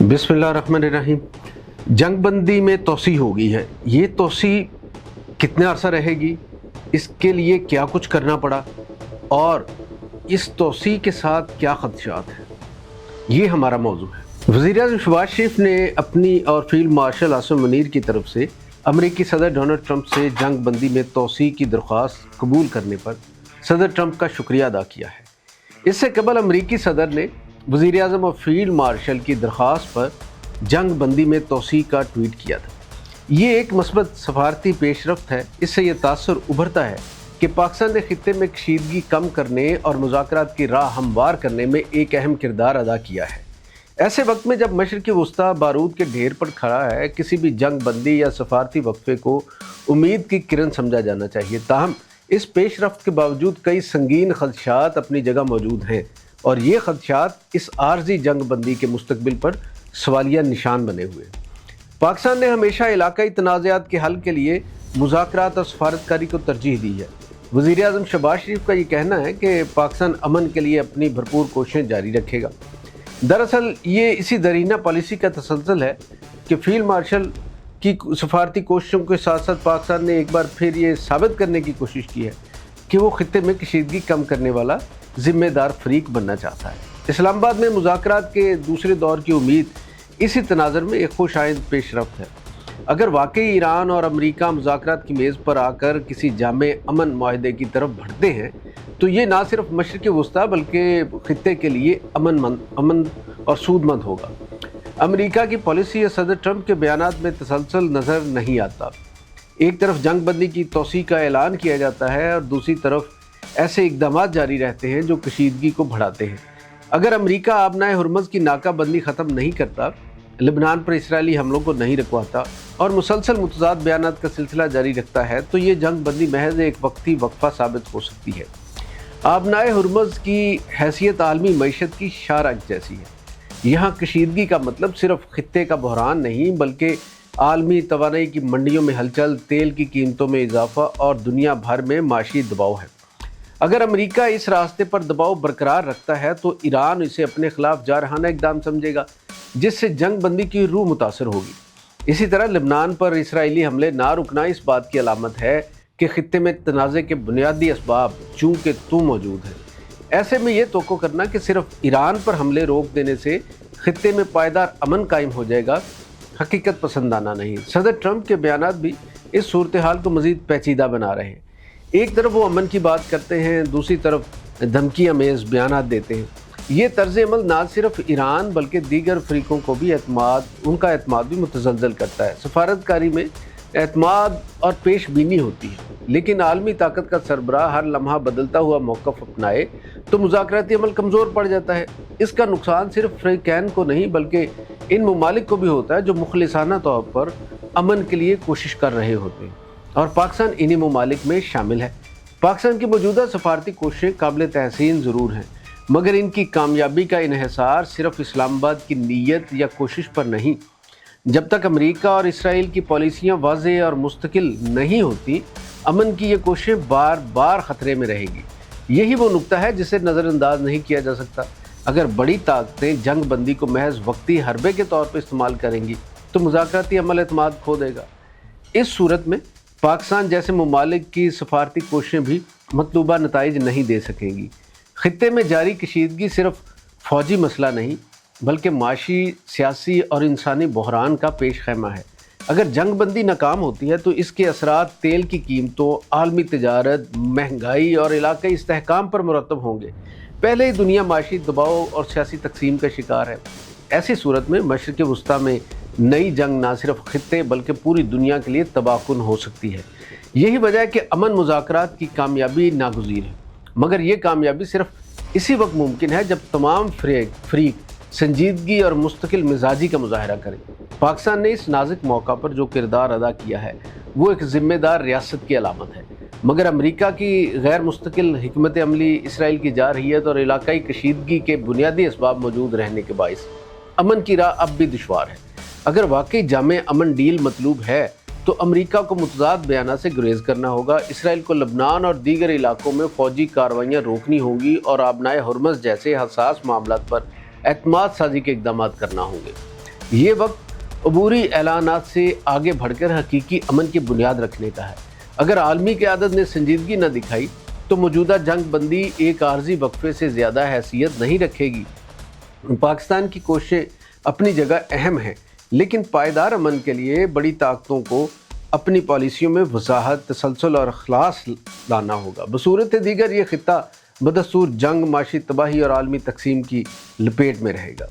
बिस्मिल्लाहिर्रहमानिर्रहीम। जंग बंदी में तोसी हो गई है। ये तोसी कितने अरसा रहेगी, इसके लिए क्या कुछ करना पड़ा और इस तोसी के साथ क्या खदशात हैं, ये हमारा मौजू है। वज़ीर-ए-आज़म शहबाज शरीफ ने अपनी और फील्ड मार्शल आसिम मुनीर की तरफ से अमेरिकी सदर डोनाल्ड ट्रंप से जंग बंदी में तोसी की दरख्वास्त कबूल करने पर सदर ट्रंप का शुक्रिया अदा किया है। इससे कबल अमेरिकी सदर ने वज़ीर-ए-आज़म और फील्ड मार्शल की दरख्वास्त पर जंग बंदी में तोसी का ट्वीट किया था। ये एक मस्बत सफारती पेशरफ्त है। इससे ये तासुर उभरता है कि पाकिस्तान ने खित्ते में कशीदगी कम करने और मुज़ाकरात की राह हमवार करने में एक अहम किरदार अदा किया है। ऐसे वक्त में जब मशरिक़ी वुस्ता बारूद के ढेर पर खड़ा है, किसी भी जंग बंदी या सफारती वक्फे को उम्मीद की किरण समझा जाना चाहिए। ताहम इस पेशरफ्त के बावजूद कई संगीन खदशात अपनी जगह मौजूद हैं और ये खदशात इस आर्जी जंग बंदी के मुस्तकबिल पर सवालिया निशान बने हुए हैं। पाकिस्तान ने हमेशा इलाकाई तनाज़ात के हल के लिए मुज़ाकरात और सफारतकारी को तरजीह दी है। वज़ीर-ए-आज़म शहबाज शरीफ का ये कहना है कि पाकिस्तान अमन के लिए अपनी भरपूर कोशिशें जारी रखेगा। दरअसल ये इसी दरीना पॉलिसी का तसलसल है कि फील्ड मार्शल की सफारती कोशिशों के साथ साथ पाकिस्तान ने एक बार फिर ये साबित करने की कोशिश की है कि वो खित्ते में कशीदगी कम करने वाला ज़िम्मेदार फरीक बनना चाहता है। इस्लामाबाद में मुज़ाकरात के दूसरे दौर की उम्मीद इसी तनाज़र में एक खुशाइंद पेशरफ्त है। अगर वाकई ईरान और अमेरिका मुज़ाकरात की मेज़ पर आकर किसी जामे अमन माहदे की तरफ बढ़ते हैं तो ये ना सिर्फ मशरिक़ वुस्ता बल्कि खित्ते के लिए अमन और सूदमंद होगा। अमेरिका की पॉलिसी या सदर ट्रंप के बयानात में तसलसल नज़र नहीं आता। एक तरफ जंग बंदी की तोसी का ऐलान किया जाता है और दूसरी तरफ ऐसे इक़दाम जारी रहते हैं जो कशीदगी को बढ़ाते हैं। अगर अमेरिका आबनाए हुर्मुज़ की नाकाबंदी ख़त्म नहीं करता, लेबनान पर इसराइली हमलों को नहीं रुकवाता और मुसलसल मुतज़ाद बयानात का सिलसिला जारी रखता है तो ये जंग बंदी महज एक वक्ती वक्फा साबित हो सकती है। आबनाए हुर्मुज़ की हैसियत आलमी मईशत की शारक जैसी है। यहाँ कशीदगी का मतलब सिर्फ खित्ते का बहरान नहीं बल्कि आलमी तवानाई की मंडियों में हलचल, तेल की कीमतों में इजाफा और दुनिया भर में माशी दबाव है। अगर अमेरिका इस रास्ते पर दबाव बरकरार रखता है तो ईरान इसे अपने खिलाफ जारहाना इक़दाम समझेगा जिससे जंग बंदी की रूह मुतासर होगी। इसी तरह लेबनान पर इसराइली हमले ना रुकना इस बात की अलामत है कि खित्ते में तनाज़े के बुनियादी असबाब चूँकि तू मौजूद है। ऐसे में ये तवक्को करना कि सिर्फ ईरान पर हमले रोक देने से खित्ते में पायदार अमन कायम हो जाएगा, हकीकत पसंदाना नहीं। सदर ट्रंप के बयानात भी इस सूरत हाल को मज़ीद पेचीदा बना रहे हैं। एक तरफ वो अमन की बात करते हैं, दूसरी तरफ धमकी अमेज़ बयानात देते हैं। ये तर्ज़ अमल ना सिर्फ ईरान बल्कि दीगर फ़रीक़ों को भी उनका एतमाद भी मुतज़लज़ल करता है। सफारतकारी में एतमाद और पेश बीनी होती है, लेकिन आलमी ताकत का सरबराह हर लम्हा बदलता हुआ मौक़िफ़ अपनाए तो मुज़ाकराती अमल कमज़ोर पड़ जाता है। इसका नुकसान सिर्फ फ़रीक़ैन को नहीं बल्कि इन ममालिक को भी होता है जो मुखलिसाना तौर पर अमन के लिए कोशिश कर रहे होते हैं और पाकिस्तान इन्हीं ममालिक में शामिल है। पाकिस्तान की मौजूदा सफारती कोशिशें काबिल तहसीन ज़रूर हैं मगर इनकी कामयाबी का इन्हिसार सिर्फ इस्लामाबाद की नीयत या कोशिश पर नहीं। जब तक अमेरिका और इसराइल की पॉलिसियाँ वाज़ेह और मुस्तकिल नहीं होती, अमन की ये कोशिशें बार बार ख़तरे में रहेगी। यही वो नुक्ता है जिसे नज़रअंदाज नहीं किया जा सकता। अगर बड़ी ताकतें जंग बंदी को महज वक्ती हरबे के तौर पर इस्तेमाल करेंगी तो मुज़ाकराती अमल एतमाद खो देगा। इस सूरत में पाकिस्तान जैसे ममालिक की सफारती कोशिशें भी मतलूबा नताइज नहीं दे सकेंगी। खित्ते में जारी कशीदगी सिर्फ फ़ौजी मसला नहीं बल्कि माशी, सियासी और इंसानी बहरान का पेश खैमा है। अगर जंग बंदी नाकाम होती है तो इसके असरात तेल की कीमतों, आलमी तिजारत, महंगाई और इलाकाई इस्तेहकाम पर मुरतब होंगे। पहले ही दुनिया माशी दबाव और सियासी तकसीम का शिकार है। ऐसी सूरत में मशरिक़ वुस्ता में नई जंग ना सिर्फ खित्ते बल्कि पूरी दुनिया के लिए तबाहकुन हो सकती है। यही वजह है कि अमन मुज़ाकरात की कामयाबी नागुज़ीर है, मगर ये कामयाबी सिर्फ इसी वक्त मुमकिन है जब तमाम फ़रीक संजीदगी और मुस्तकिल मिजाजी का मुजाहरा करें। पाकिस्तान ने इस नाजुक मौका पर जो किरदार अदा किया है वो एक ज़िम्मेदार रियासत की अलामत है, मगर अमेरिका की गैर मुस्तकिल हिकमत अमली, इसराइल की जारहियत और इलाकाई कशीदगी के बुनियादी असबाब मौजूद रहने के बाइस अमन की राह अब भी दुश्वार है। अगर वाकई जामे अमन डील मतलूब है तो अमेरिका को मुतज़ाद बयानात से गुरेज करना होगा, इसराइल को लबनान और दीगर इलाकों में फ़ौजी कार्रवाइयाँ रोकनी होंगी और आबनाए हुर्मुज़ जैसे हसास मामलात पर एतमाद साजी के इक़दाम करना होंगे। یہ وقت عبوری اعلانات سے آگے بڑھ کر حقیقی امن کی بنیاد رکھنے کا ہے۔ اگر عالمی قیادت نے سنجیدگی نہ دکھائی تو موجودہ جنگ بندی ایک عارضی وقفے سے زیادہ حیثیت نہیں رکھے گی۔ پاکستان کی کوششیں اپنی جگہ اہم ہیں، لیکن پائیدار امن کے لیے بڑی طاقتوں کو اپنی پالیسیوں میں وضاحت، تسلسل اور اخلاص لانا ہوگا۔ بصورت دیگر یہ خطہ بدستور جنگ، معاشی تباہی اور عالمی تقسیم کی لپیٹ میں رہے گا۔